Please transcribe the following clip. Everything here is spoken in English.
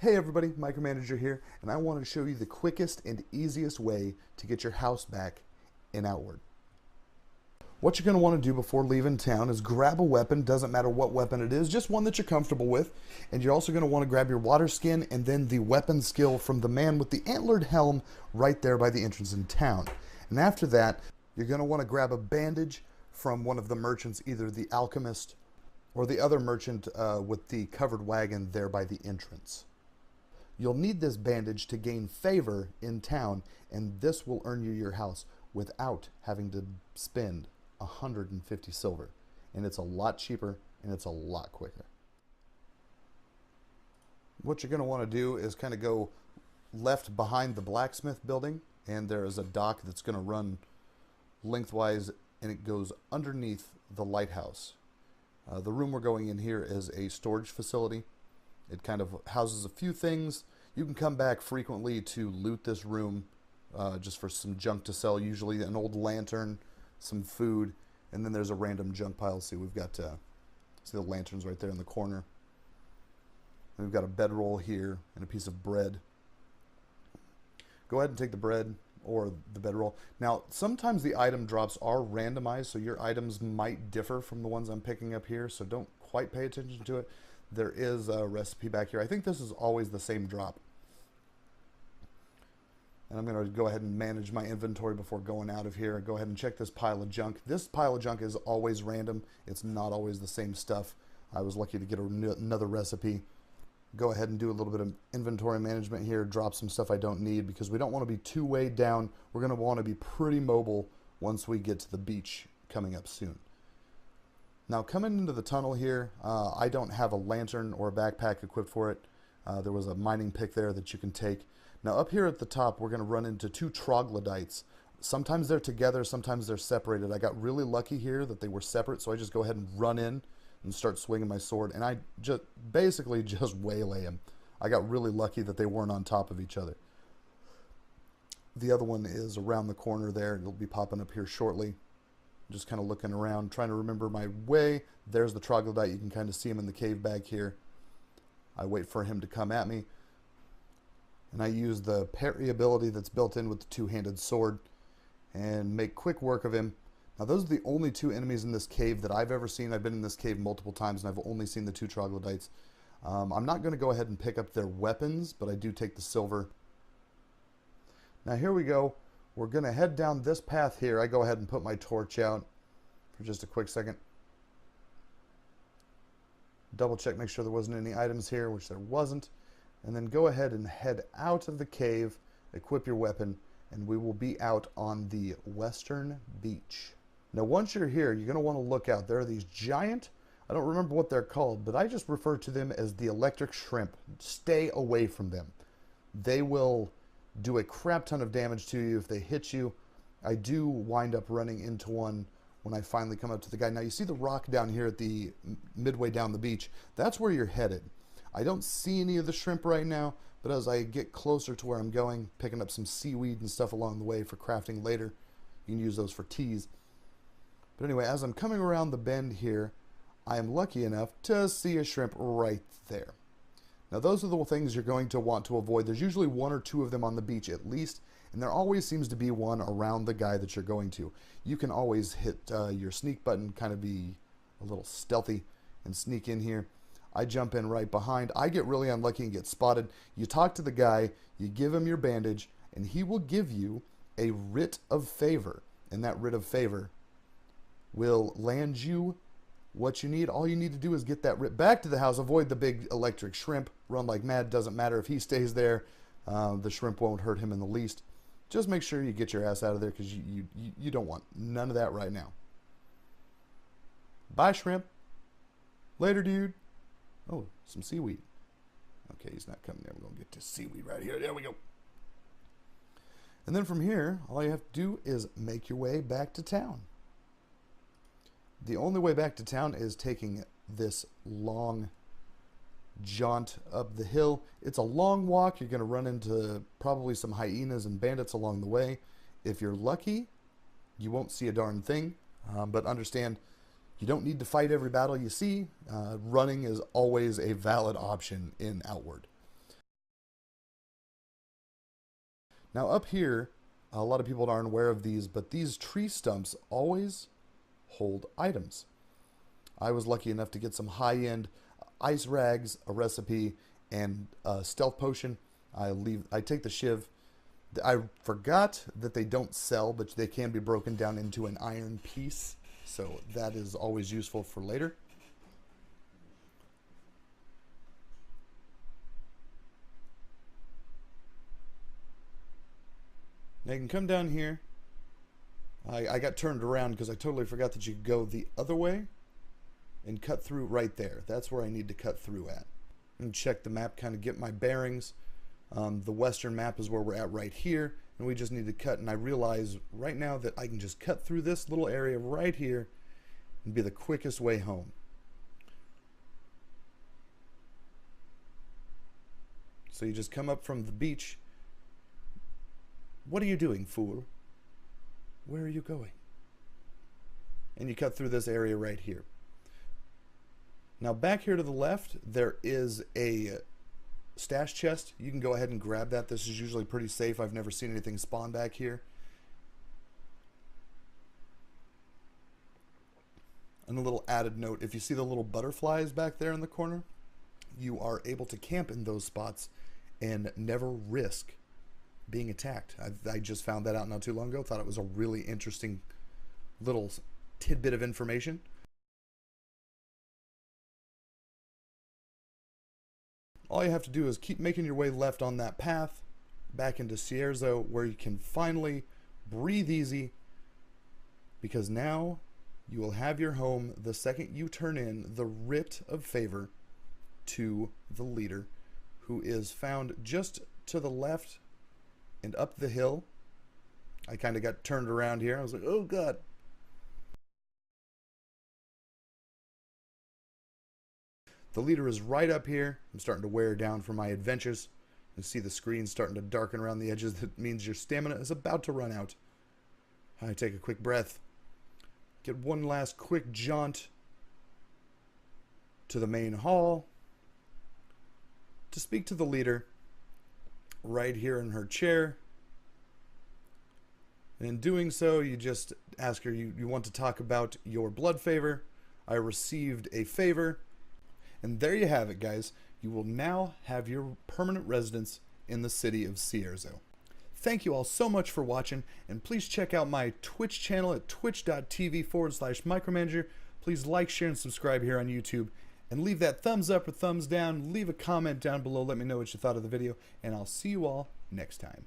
Hey everybody, Micromanager here, and I want to show you the quickest and easiest way to get your house back in Outward. What you're going to want to do before leaving town is grab a weapon, doesn't matter what weapon it is, just one that you're comfortable with, and you're also going to want to grab your water skin and then the weapon skill from the man with the antlered helm right there by the entrance in town. And after that, you're going to want to grab a bandage from one of the merchants, either the alchemist or the other merchant with the covered wagon there by the entrance. You'll need this bandage to gain favor in town, and this will earn you your house without having to spend 150 silver. And it's a lot cheaper, and it's a lot quicker. What you're going to want to do is kind of go left behind the blacksmith building, and there is a dock that's going to run lengthwise, and it goes underneath the lighthouse. The room we're going in here is a storage facility. It kind of houses a few things. You can come back frequently to loot this room just for some junk to sell, usually an old lantern, some food, and then there's a random junk pile. See, we've got see the lanterns right there in the corner. And we've got a bedroll here and a piece of bread. Go ahead and take the bread or the bedroll. Now, sometimes the item drops are randomized, so your items might differ from the ones I'm picking up here, so don't quite pay attention to it. There is a recipe back here. I think this is always the same drop. And I'm going to go ahead and manage my inventory before going out of here. Go ahead and check this pile of junk. This pile of junk is always random. It's not always the same stuff. I was lucky to get another recipe. Go ahead and do a little bit of inventory management here. Drop some stuff I don't need because we don't want to be too weighed down. We're going to want to be pretty mobile once we get to the beach coming up soon. Now, coming into the tunnel here, I don't have a lantern or a backpack equipped for it. There was a mining pick there that you can take. Now, up here at the top, we're going to run into two troglodytes. Sometimes they're together, sometimes they're separated. I got really lucky here that they were separate, so I just go ahead and run in and start swinging my sword, and I just basically just waylay them. I got really lucky that they weren't on top of each other. The other one is around the corner there. It'll be popping up here shortly. Just kind of looking around, trying to remember my way. There's the troglodyte. You can kind of see him in the cave back here. I wait for him to come at me. And I use the parry ability that's built in with the two-handed sword and make quick work of him. Now, those are the only two enemies in this cave that I've ever seen. I've been in this cave multiple times, and I've only seen the two troglodytes. I'm not going to go ahead and pick up their weapons, but I do take the silver. Now, here we go. We're going to head down this path here. I go ahead and put my torch out for just a quick second. Double check, make sure there wasn't any items here, which there wasn't. And then go ahead and head out of the cave, equip your weapon, and we will be out on the western beach. Now, once you're here, you're going to want to look out. There are these giant, I don't remember what they're called, but I just refer to them as the electric shrimp. Stay away from them. They will do a crap ton of damage to you if they hit you. I do wind up running into one when I finally come up to the guy. Now, you see the rock down here at the midway down the beach. That's where you're headed. I don't see any of the shrimp right now, but as I get closer to where I'm going, picking up some seaweed and stuff along the way for crafting later, you can use those for teas. But anyway, as I'm coming around the bend here, I am lucky enough to see a shrimp right there. Now, those are the things you're going to want to avoid. There's usually one or two of them on the beach at least, and there always seems to be one around the guy that you're going to. You can always hit your sneak button, kind of be a little stealthy and sneak in here. I jump in right behind. I get really unlucky and get spotted. You talk to the guy, you give him your bandage, and he will give you a writ of favor. And that writ of favor will land you what you need. All you need to do is get that writ back to the house. Avoid the big electric shrimp. Run like mad. Doesn't matter if he stays there. The shrimp won't hurt him in the least. Just make sure you get your ass out of there because you don't want none of that right now. Bye, shrimp. Later, dude. Oh, some seaweed. Okay, he's not coming there. We're going to get to seaweed right here. There we go. And then from here, all you have to do is make your way back to town. The only way back to town is taking this long jaunt up the hill. It's a long walk. You're going to run into probably some hyenas and bandits along the way. If you're lucky, you won't see a darn thing. But understand, you don't need to fight every battle you see. Running is always a valid option in Outward. Now up here, a lot of people aren't aware of these, but these tree stumps always hold items. I was lucky enough to get some high-end ice rags, a recipe, and a stealth potion. I take the shiv. I forgot that they don't sell, but they can be broken down into an iron piece, so that is always useful for later. Now you can come down here. I got turned around because I totally forgot that you could go the other way and cut through right there. That's where I need to cut through at. And check the map, kind of get my bearings. The western map is where we're at right here, and we just need to cut. And I realize right now that I can just cut through this little area right here and be the quickest way home. So you just come up from the beach. What are you doing, fool? Where are you going? And you cut through this area right here. Now back here to the left, there is a stash chest. You can go ahead and grab that. This is usually pretty safe. I've never seen anything spawn back here. And a little added note, if you see the little butterflies back there in the corner, you are able to camp in those spots and never risk being attacked. I just found that out not too long ago. Thought it was a really interesting little tidbit of information. All you have to do is keep making your way left on that path back into Cierzo, where you can finally breathe easy, because now you will have your home the second you turn in the writ of favor to the leader, who is found just to the left and up the hill. I kind of got turned around here. I was like, oh God. The leader is right up here. I'm starting to wear down from my adventures. You see the screen starting to darken around the edges. That means your stamina is about to run out. I take a quick breath. Get one last quick jaunt to the main hall to speak to the leader right here in her chair. And in doing so, you just ask her, you want to talk about your blood favor. I received a favor. And there you have it, guys. You will now have your permanent residence in the city of Cierzo. Thank you all so much for watching, and please check out my Twitch channel at twitch.tv/micromanager. Please like, share, and subscribe here on YouTube, and leave that thumbs up or thumbs down. Leave a comment down below. Let me know what you thought of the video, and I'll see you all next time.